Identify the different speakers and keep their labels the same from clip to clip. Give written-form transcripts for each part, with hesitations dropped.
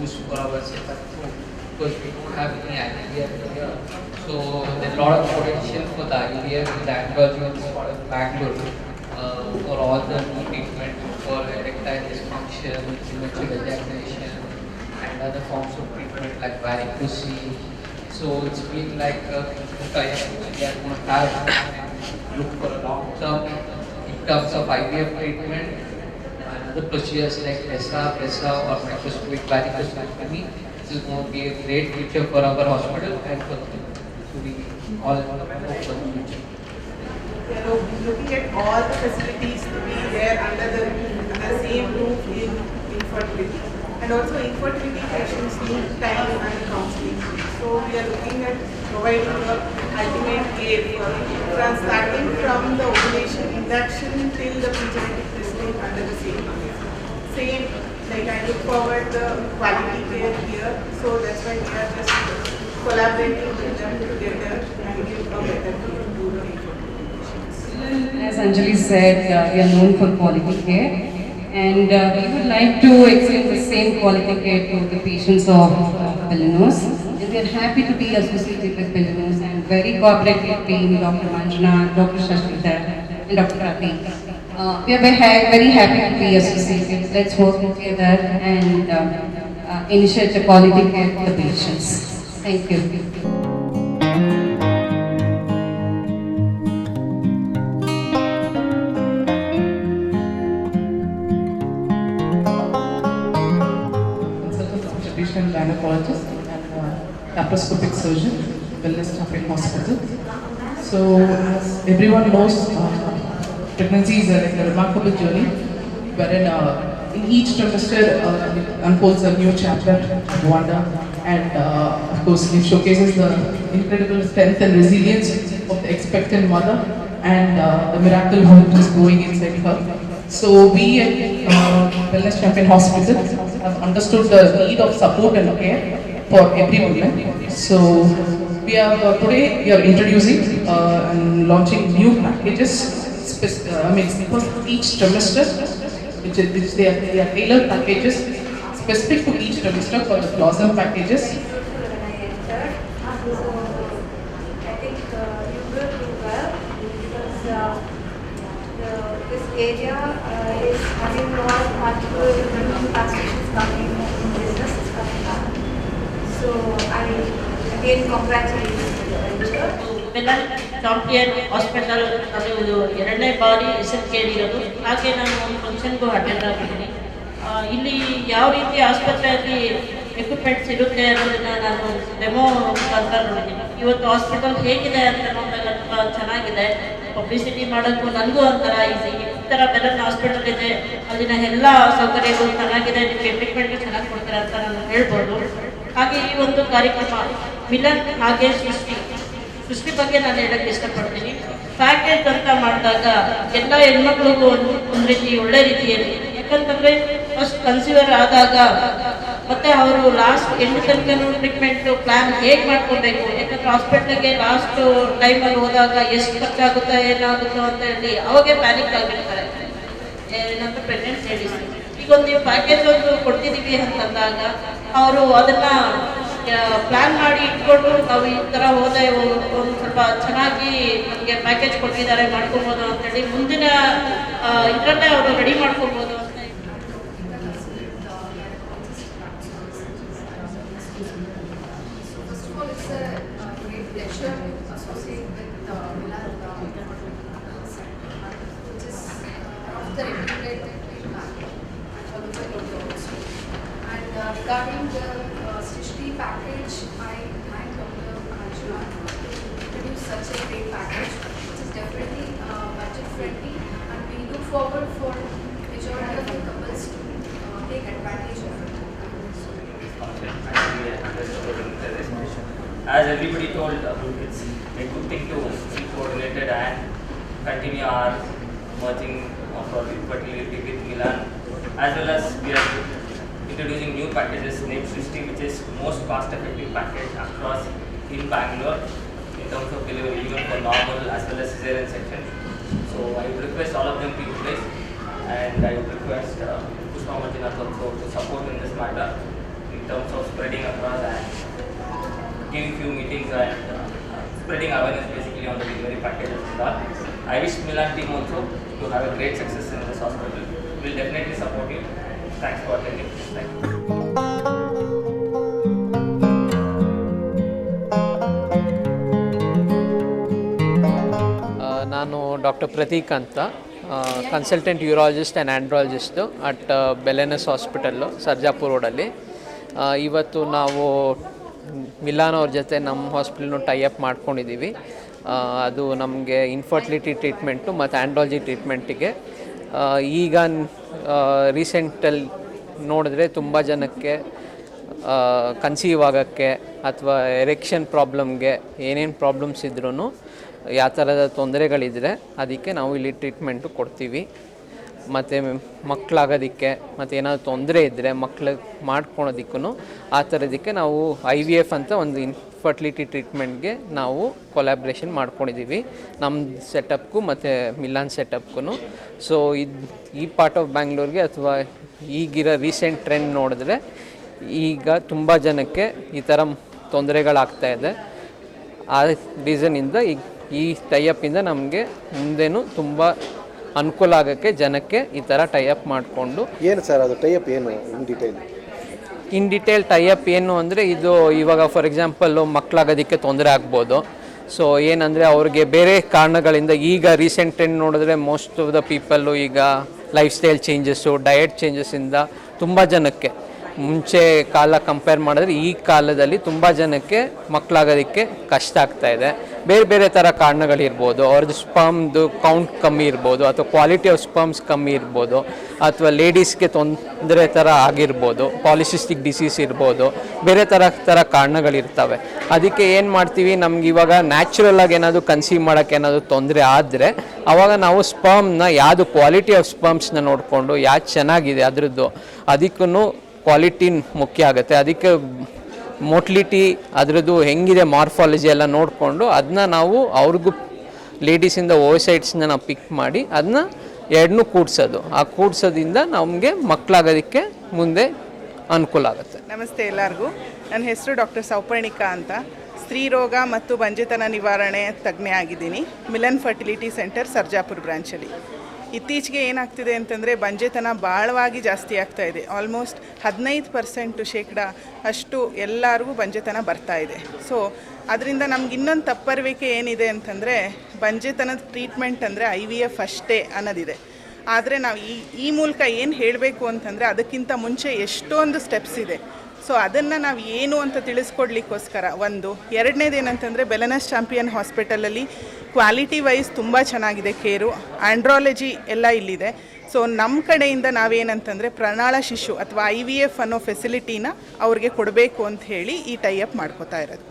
Speaker 1: used for ourselves at home because we don't have any IVF here. So there's a lot of potential for the IVF in the androgens for Bangalore for all the knee treatment for erectile dysfunction, premature ejaculation, and other forms of treatment like varicose. So it's been like we are going to have and look for a long term in terms of IVF treatment and other procedures like PESA or microscopic varicosectomy. This is going to be a great future for our hospital and for the people. So we all hope for the future.
Speaker 2: We are looking at all the facilities to be there under the same roof in infertility. And also infertility patients need time and counseling. So we are looking at providing the ultimate care starting from the ovulation induction till the pre-genetic testing under the same roof. Same, like I look forward the quality care here. So that's why we are just collaborating with them together and give a better care to the infertility patients.
Speaker 3: As Anjali said, we are known for quality care, and we would like to extend the same quality care to the patients of Belenos. And we are happy to be associated with Belenos and very cooperative team, Dr. Manjana, Dr. Shashita, and Dr. Ravi. We are very happy to be associated. Let's work together and initiate the quality care for the patients. Thank you.
Speaker 4: Traditional gynecologist and laparoscopic surgeon, Wellness Champion Hospital. So, as everyone knows, pregnancy is a remarkable journey, wherein in each trimester it unfolds a new chapter of wonder, and of course it showcases the incredible strength and resilience of the expectant mother and the miracle hope is growing inside her. So we at Wellness Champion Hospital have understood the need of support and care for every woman. So we are today we are introducing and launching new packages. For each trimester, which they are tailored packages specific to each trimester for the blossom packages.
Speaker 5: This area is having multiple transitions coming in business is coming up. So I again congratulate you.
Speaker 6: Belenus champion hospital ಅದು ಎರಡನೇ ಬಾರಿ ಹೆಸರು ಕೇಳಿರೋದು. ಹಾಗೆ ನಾನು ಒಂದು ಫಂಕ್ಷನ್ಗೂ attend ಆಗಿದ್ದೀನಿ. ಇಲ್ಲಿ ಯಾವ ರೀತಿ ಆಸ್ಪತ್ರೆಯಲ್ಲಿ ಎಕ್ವಿಪ್ಮೆಂಟ್ಸ್ ಇರುತ್ತೆ ಅನ್ನೋದನ್ನು ನಾನು ಡೆಮೋ ಮುಖಾಂತರ ನೋಡಿದ್ದೀನಿ. ಇವತ್ತು ಹಾಸ್ಪಿಟಲ್ ಹೇಗಿದೆ ಅಂತ ನೋಡಿದಾಗ ತುಂಬ ಚೆನ್ನಾಗಿದೆ. ಪಬ್ಲಿಸಿಟಿ ಮಾಡೋಕ್ಕೂ ನನಗೂ ಒಂಥರ ಈಸಿ. ಈ ಥರ ವೆಲ್ಲನ್ ಹಾಸ್ಪಿಟಲ್ ಇದೆ, ಅಲ್ಲಿನ ಎಲ್ಲ ಸೌಕರ್ಯಗಳು ಚೆನ್ನಾಗಿದೆ, ನಿಮಗೆ ಟ್ರೀಟ್ಮೆಂಟ್ಗೆ ಚೆನ್ನಾಗಿ ಕೊಡ್ತಾರೆ ಅಂತ ನಾನು ಹೇಳ್ಬೋದು. ಹಾಗೆ ಈ ಒಂದು ಕಾರ್ಯಕ್ರಮ ಮಿಲನ್ ಹಾಗೆ ಸೃಷ್ಟಿ ಬಗ್ಗೆ ನಾನು ಹೇಳಕ್ಕೆ ಇಷ್ಟಪಡ್ತೀನಿ. ಪ್ಯಾಕೇಜ್ ಅಂತ ಮಾಡಿದಾಗ ಎಲ್ಲ ಹೆಣ್ಮಕ್ಳಿಗೂ ಒಂದು ರೀತಿ ಒಳ್ಳೆ ರೀತಿಯಲ್ಲಿ, ಯಾಕಂತಂದರೆ ಫಸ್ಟ್ ಕನ್ಸೀವರ್ ಆದಾಗ ಮತ್ತೆ ಅವರು ಲಾಸ್ಟ್ ಎಂಟು ತನಕನೂ ಟ್ರೀಟ್ಮೆಂಟ್ ಪ್ಲ್ಯಾನ್ ಹೇಗೆ ಮಾಡ್ಕೊಬೇಕು, ಯಾಕಂದ್ರೆ ಹಾಸ್ಪಿಟ್ಲಿಗೆ ಲಾಸ್ಟ್ ಟೈಮಲ್ಲಿ ಹೋದಾಗ ಎಷ್ಟು ಖರ್ಚಾಗುತ್ತೋ ಏನಾಗುತ್ತೋ ಅಂತ ಹೇಳಿ ಅವಾಗೇ ಪ್ಯಾನಿಕ್ ಆಗಿರ್ತಾರೆ. ಏನಂತ ಪ್ರೆಗ್ನೆಂಟ್ ಲೇಡೀಸ್ ಈಗ ಒಂದು ನೀವು ಪ್ಯಾಕೇಜ್ ಒಂದು ಕೊಡ್ತಿದ್ದೀವಿ ಅಂತಂದಾಗ ಅವರು ಅದನ್ನು ಪ್ಲ್ಯಾನ್ ಮಾಡಿ ಇಟ್ಕೊಂಡು ನಾವು ಈ ಥರ ಹೋದೆ ಒಂದು ಸ್ವಲ್ಪ ಚೆನ್ನಾಗಿ ನಮಗೆ ಪ್ಯಾಕೇಜ್ ಕೊಟ್ಟಿದ್ದಾರೆ ಮಾಡ್ಕೊಬೋದು ಅಂತೇಳಿ ಮುಂದಿನ ಇದರಲ್ಲೇ ಅವರು ರೆಡಿ ಮಾಡ್ಕೊಬೋದು ಅಂತ.
Speaker 5: Regarding the Srishti package, I thank Dr. Manjana to produce such a great package, which is definitely budget friendly, and we look forward for majority of the couples to take advantage of it.
Speaker 7: As everybody told, it's a good thing to be coordinated and continue our merging of our fertility with Milan, as well as we are introducing new packages named Srishti, which is most cost-effective package across in Bangalore in terms of delivery, even for normal as well as cesarean section. So I would request all of them to utilize, and I would request Pushpa Manjunath also to support in this matter in terms giving few meetings and spreading awareness basically on the delivery packages and all. I wish Milan team also to have a great success in this hospital. We'll definitely support you. Thanks for attending. Thank you.
Speaker 8: ನಾನು doctor Prateek ಅಂತ consultant urologist and andrologist at Belenus hospital Sarjapur ರೋಡಲ್ಲಿ. ಇವತ್ತು ನಾವು Milan ಅವ್ರ ಜೊತೆ ನಮ್ಮ ಹಾಸ್ಪಿಟಲ್ನು tie-up ಮಾಡ್ಕೊಂಡಿದ್ದೀವಿ. ಅದು ನಮಗೆ ಇನ್ಫರ್ಟಿಲಿಟಿ ಟ್ರೀಟ್ಮೆಂಟು ಮತ್ತು ಆ್ಯಂಡ್ರಾಲಜಿ ಟ್ರೀಟ್ಮೆಂಟಿಗೆ. ಈಗ ರೀಸೆಂಟಲ್ಲಿ ನೋಡಿದ್ರೆ ತುಂಬ ಜನಕ್ಕೆ ಕನ್ಸೀವ್ ಆಗೋಕ್ಕೆ ಅಥವಾ ಎರೆಕ್ಷನ್ ಪ್ರಾಬ್ಲಮ್ಗೆ ಏನೇನು ಪ್ರಾಬ್ಲಮ್ಸ್ ಇದ್ರೂ ಯಾವ ಥರದ ತೊಂದರೆಗಳಿದ್ದರೆ ಅದಕ್ಕೆ ನಾವು ಇಲ್ಲಿ ಟ್ರೀಟ್ಮೆಂಟು ಕೊಡ್ತೀವಿ. ಮತ್ತು ಮಕ್ಕಳಾಗೋದಕ್ಕೆ ಮತ್ತು ಏನಾದರೂ ತೊಂದರೆ ಇದ್ದರೆ ಮಕ್ಳಿಗೆ ಮಾಡ್ಕೊಳೋದಕ್ಕೂ ಆ ಥರದಕ್ಕೆ ನಾವು IVF ಅಂತ ಒಂದು ಇನ್ಫರ್ಟಿಲಿಟಿ ಟ್ರೀಟ್ಮೆಂಟ್ಗೆ ನಾವು ಕೊಲ್ಯಾಬ್ರೇಷನ್ ಮಾಡ್ಕೊಂಡಿದ್ದೀವಿ ನಮ್ಮ ಸೆಟಪ್ಗೂ ಮತ್ತು ಮಿಲಾನ್ ಸೆಟಪ್ಗೂ. ಸೊ ಈ ಪಾರ್ಟ್ ಆಫ್ ಬ್ಯಾಂಗ್ಳೂರ್ಗೆ ಅಥವಾ ಈಗಿರೋ ರೀಸೆಂಟ್ ಟ್ರೆಂಡ್ ನೋಡಿದ್ರೆ ಈಗ ತುಂಬ ಜನಕ್ಕೆ ಈ ಥರ ತೊಂದರೆಗಳಾಗ್ತಾಯಿದೆ. ಆ ರೀಸನಿಂದ ಈ ಟೈಅಪ್ಪಿಂದ ನಮಗೆ ಮುಂದೇನು ತುಂಬ ಅನುಕೂಲ ಆಗೋಕ್ಕೆ ಜನಕ್ಕೆ ಈ ಥರ ಟೈಅಪ್ ಮಾಡಿಕೊಂಡು.
Speaker 9: ಏನು ಸರ್ ಅದು ಟೈಅಪ್ ಏನು ಇನ್
Speaker 8: ಡಿಟೇಲ್ ಟೈಅಪ್ ಏನು ಅಂದರೆ ಇದು ಇವಾಗ ಫಾರ್ ಎಕ್ಸಾಂಪಲ್ಲು ಮಕ್ಕಳಾಗೋದಕ್ಕೆ ತೊಂದರೆ ಆಗ್ಬೋದು. ಸೊ ಏನಂದರೆ ಅವ್ರಿಗೆ ಬೇರೆ ಕಾರಣಗಳಿಂದ ಈಗ ರೀಸೆಂಟ್ ಟ್ರೆಂಡ್ ನೋಡಿದ್ರೆ ಮೋಸ್ಟ್ ಆಫ್ ದ ಪೀಪಲ್ಲು ಈಗ ಲೈಫ್ ಸ್ಟೈಲ್ ಚೇಂಜಸ್ಸು, ಡಯಟ್ ಚೇಂಜಸ್ಸಿಂದ ತುಂಬ ಜನಕ್ಕೆ ಮುಂಚೆ ಕಾಲ ಕಂಪೇರ್ ಮಾಡಿದ್ರೆ ಈ ಕಾಲದಲ್ಲಿ ತುಂಬ ಜನಕ್ಕೆ ಮಕ್ಕಳಾಗೋದಕ್ಕೆ ಕಷ್ಟ ಆಗ್ತಾಯಿದೆ. ಬೇರೆ ಬೇರೆ ಥರ ಕಾರಣಗಳಿರ್ಬೋದು. ಅವ್ರದ್ದು ಸ್ಪರ್ಮ್ದು ಕೌಂಟ್ ಕಮ್ಮಿ ಇರ್ಬೋದು, ಅಥವಾ ಕ್ವಾಲಿಟಿ ಆಫ್ ಸ್ಪರ್ಮ್ಸ್ ಕಮ್ಮಿ ಇರ್ಬೋದು, ಅಥವಾ ಲೇಡೀಸ್ಗೆ ತೊಂದರೆ ಥರ ಆಗಿರ್ಬೋದು, ಪಾಲಿಸಿಸ್ಟಿಕ್ ಡಿಸೀಸ್ ಇರ್ಬೋದು, ಬೇರೆ ಥರ ಕಾರಣಗಳಿರ್ತವೆ. ಅದಕ್ಕೆ ಏನು ಮಾಡ್ತೀವಿ, ನಮ್ಗೆ ಇವಾಗ ನ್ಯಾಚುರಲಾಗಿ ಏನಾದರೂ ಕನ್ಸೀವ್ ಮಾಡೋಕ್ಕೆ ಏನಾದರೂ ತೊಂದರೆ ಆದರೆ ಆವಾಗ ನಾವು ಸ್ಪರ್ಮ್ನ ಯಾವುದು ಕ್ವಾಲಿಟಿ ಆಫ್ ಸ್ಪರ್ಮ್ಸ್ನ ನೋಡಿಕೊಂಡು ಯಾವ್ದು ಚೆನ್ನಾಗಿದೆ ಅದರದ್ದು ಅದಕ್ಕೂ ಕ್ವಾಲಿಟಿ ಮುಖ್ಯ ಆಗುತ್ತೆ. ಅದಕ್ಕೆ ಮೋಟ್ಲಿಟಿ ಅದರದ್ದು ಹೆಂಗಿದೆ ಮಾರ್ಫಾಲಜಿ ಎಲ್ಲ ನೋಡಿಕೊಂಡು ಅದನ್ನ ನಾವು ಅವ್ರಿಗೂ ಲೇಡೀಸಿಂದ ಓವಸೈಟ್ಸ್ನ ನಾವು ಪಿಕ್ ಮಾಡಿ ಅದನ್ನ ಎರಡನ್ನೂ ಕೂಡ್ಸೋದು. ಆ ಕೂಡ್ಸೋದ್ರಿಂದ ನಮಗೆ ಮಕ್ಕಳಾಗೋದಕ್ಕೆ ಮುಂದೆ ಅನುಕೂಲ ಆಗುತ್ತೆ.
Speaker 2: ನಮಸ್ತೆ ಎಲ್ಲರಿಗೂ. ನನ್ನ ಹೆಸರು ಡಾಕ್ಟರ್ ಸೌಪರ್ಣಿಕಾ ಅಂತ. ಸ್ತ್ರೀ ರೋಗ ಮತ್ತು ಬಂಜೆತನ ನಿವಾರಣೆ ತಜ್ಞೆ ಆಗಿದ್ದೀನಿ ಮಿಲನ್ ಫರ್ಟಿಲಿಟಿ ಸೆಂಟರ್ ಸರ್ಜಾಪುರ ಬ್ರಾಂಚಲ್ಲಿ. ಇತ್ತೀಚೆಗೆ ಏನಾಗ್ತಿದೆ ಅಂತಂದರೆ ಬಂಜೆತನ ಭಾಳವಾಗಿ ಜಾಸ್ತಿ ಆಗ್ತಾ ಇದೆ. ಆಲ್ಮೋಸ್ಟ್ 15% ಅಷ್ಟು ಎಲ್ಲರಿಗೂ ಬಂಜೆತನ ಬರ್ತಾ ಇದೆ. ಸೊ ಅದರಿಂದ ನಮ್ಗೆ ಇನ್ನೊಂದು ತಪ್ಪರಿಕೆ ಏನಿದೆ ಅಂತಂದರೆ ಬಂಜೆತನದ ಟ್ರೀಟ್ಮೆಂಟ್ ಅಂದರೆ IVF ಅಷ್ಟೇ ಅನ್ನೋದಿದೆ. ಆದರೆ ನಾವು ಈ ಮೂಲಕ ಏನು ಹೇಳಬೇಕು ಅಂತಂದರೆ ಅದಕ್ಕಿಂತ ಮುಂಚೆ ಎಷ್ಟೊಂದು ಸ್ಟೆಪ್ಸ್ ಇದೆ. ಸೊ ಅದನ್ನು ನಾವು ಏನು ಅಂತ ತಿಳಿಸ್ಕೊಡ್ಲಿಕ್ಕೋಸ್ಕರ ಎರಡನೇದು ಏನಂತಂದರೆ ಬೆಲೆನಸ್ ಚಾಂಪಿಯನ್ ಹಾಸ್ಪಿಟಲಲ್ಲಿ ಕ್ವಾಲಿಟಿ ವೈಸ್ ತುಂಬ ಚೆನ್ನಾಗಿದೆ ಕೇರು, ಆಂಡ್ರಾಲಜಿ ಎಲ್ಲ ಇಲ್ಲಿದೆ. ಸೊ ನಮ್ಮ ಕಡೆಯಿಂದ ನಾವೇನಂತಂದರೆ ಪ್ರಣಾಳ ಶಿಶು ಅಥವಾ IVF ಅನ್ನೋ ಫೆಸಿಲಿಟಿನ ಅವ್ರಿಗೆ ಕೊಡಬೇಕು ಅಂತ ಹೇಳಿ ಈ ಟೈಅಪ್ ಮಾಡ್ಕೋತಾ ಇರೋದು.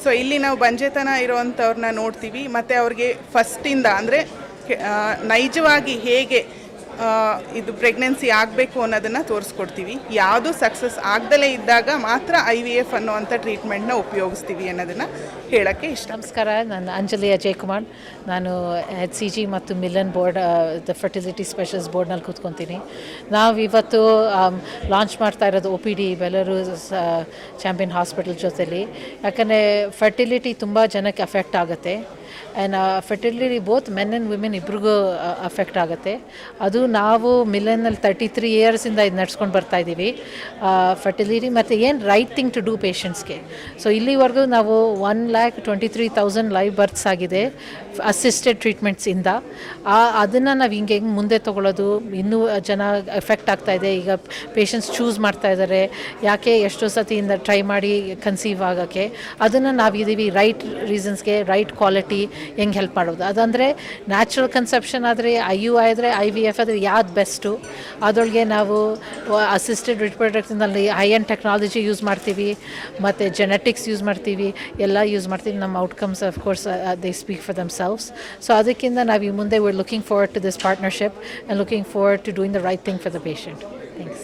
Speaker 2: ಸೊ ಇಲ್ಲಿ ನಾವು ಬಂಜೆತನ ಇರೋವಂಥವ್ರನ್ನ ನೋಡ್ತೀವಿ ಮತ್ತು ಅವ್ರಿಗೆ ಫಸ್ಟಿಂದ ಅಂದರೆ ನೈಜವಾಗಿ ಹೇಗೆ ಇದು ಪ್ರೆಗ್ನೆನ್ಸಿ ಆಗಬೇಕು ಅನ್ನೋದನ್ನು ತೋರಿಸ್ಕೊಡ್ತೀವಿ. ಯಾವುದು ಸಕ್ಸಸ್ ಆಗದಲೇ ಇದ್ದಾಗ ಮಾತ್ರ IVF ಅನ್ನೋವಂಥ ಟ್ರೀಟ್ಮೆಂಟ್ನ ಉಪಯೋಗಿಸ್ತೀವಿ ಅನ್ನೋದನ್ನು ಹೇಳೋಕ್ಕೆ ಇಷ್ಟ.
Speaker 10: ನಮಸ್ಕಾರ, ನಾನು ಅಂಜಲಿ ಅಜಯ್ ಕುಮಾರ್. ನಾನು HCG ಮತ್ತು Milan board the fertility specialist ಬೋರ್ಡ್ನಲ್ಲಿ ಕೂತ್ಕೊತೀನಿ. ನಾವು ಇವತ್ತು ಲಾಂಚ್ ಮಾಡ್ತಾ ಇರೋದು OPD ಬೆಲರೂಸ್ ಚಾಂಪಿಯನ್ ಹಾಸ್ಪಿಟಲ್ ಜೊತೆಲಿ. ಯಾಕಂದರೆ ಫರ್ಟಿಲಿಟಿ ತುಂಬ ಜನಕ್ಕೆ ಅಫೆಕ್ಟ್ ಆಗುತ್ತೆ. And fertility both men and women ಇಬ್ರಿಗೂ ಅಫೆಕ್ಟ್ ಆಗುತ್ತೆ. ಅದು ನಾವು ಮಿಲನ್ನಲ್ಲಿ 33 ಇಯರ್ಸಿಂದ ಇದು ನಡ್ಸ್ಕೊಂಡು ಬರ್ತಾಯಿದ್ದೀವಿ ಫರ್ಟಿಲಿಟಿ ಮತ್ತು ಏನು ರೈಟ್ ಥಿಂಗ್ ಟು ಡೂ ಪೇಷಂಟ್ಸ್ಗೆ. ಸೊ ಇಲ್ಲಿವರೆಗೂ ನಾವು 1,23,000 ಲೈವ್ ಬರ್ತ್ಸ್ ಆಗಿದೆ ಅಸಿಸ್ಟೆಡ್ ಟ್ರೀಟ್ಮೆಂಟ್ಸಿಂದ. ಅದನ್ನು ನಾವು ಹಿಂಗೆ ಮುಂದೆ ತೊಗೊಳ್ಳೋದು, ಇನ್ನೂ ಜನ ಎಫೆಕ್ಟ್ ಆಗ್ತಾಯಿದೆ. ಈಗ ಪೇಷಂಟ್ಸ್ ಚೂಸ್ ಮಾಡ್ತಾ ಇದ್ದಾರೆ ಯಾಕೆ ಎಷ್ಟೋ ಸತಿಯಿಂದ ಟ್ರೈ ಮಾಡಿ ಕನ್ಸೀವ್ ಆಗೋಕ್ಕೆ. ಅದನ್ನು ನಾವಿದ್ದೀವಿ ರೈಟ್ ರೀಸನ್ಸ್ಗೆ ರೈಟ್ ಕ್ವಾಲಿಟಿ ಹೆಂಗೆ ಹೆಲ್ಪ್ ಮಾಡೋದು. ಅದಂದರೆ ನ್ಯಾಚುರಲ್ ಕನ್ಸೆಪ್ಷನ್ ಆದರೆ IUI ಆದರೆ IVF ಆದರೆ ಯಾವ್ದು ಬೆಸ್ಟು. ಅದರೊಳಗೆ ನಾವು ಅಸಿಸ್ಟೆಡ್ ರಿಪ್ರೊಡಕ್ಷನ್ನಲ್ಲಿ ಹೈ ಎಂಡ್ ಟೆಕ್ನಾಲಜಿ ಯೂಸ್ ಮಾಡ್ತೀವಿ ಮತ್ತು ಜೆನೆಟಿಕ್ಸ್ ಯೂಸ್ ಮಾಡ್ತೀವಿ, ಎಲ್ಲ ಯೂಸ್ ಮಾಡ್ತೀವಿ. ನಮ್ಮ outcomes of course they speak for themselves. So ಅದಕ್ಕಿಂತ ನಾವು ಈ ಮುಂದೆ we're looking forward to this partnership and looking forward to doing the right thing for the patient. Thanks.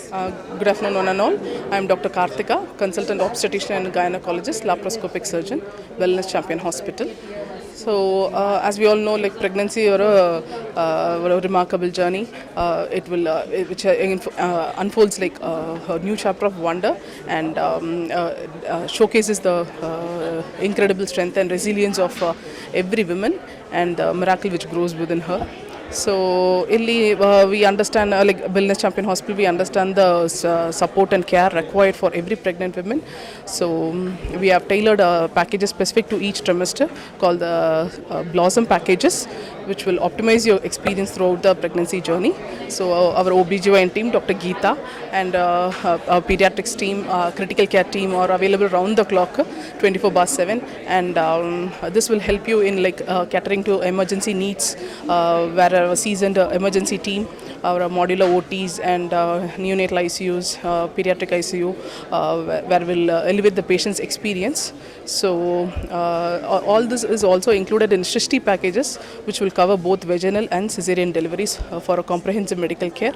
Speaker 4: Good afternoon one and all. I am Dr. Karthika, consultant obstetrician and gynecologist, laparoscopic surgeon, Wellness Champion Hospital. So, as we all know, like pregnancy or a remarkable journey, it will which unfolds like a new chapter of wonder and showcases the incredible strength and resilience of every woman and the miracle which grows within her. So, illi we understand like Wellness Champion Hospital, we understand the support and care required for every pregnant woman. So, we have tailored packages specific to each trimester called the Blossom packages, which will optimize your experience throughout the pregnancy journey. So, our OBGYN team, Dr. Geeta, and our pediatrics team, critical care team are available round the clock, 24/7, and this will help you in like catering to emergency needs, where a seasoned emergency team, our modular OTs and neonatal ICUs, pediatric ICU, where we'll elevate the patient's experience. So all this is also included in Srishti packages, which will cover both vaginal and cesarean deliveries for a comprehensive medical care.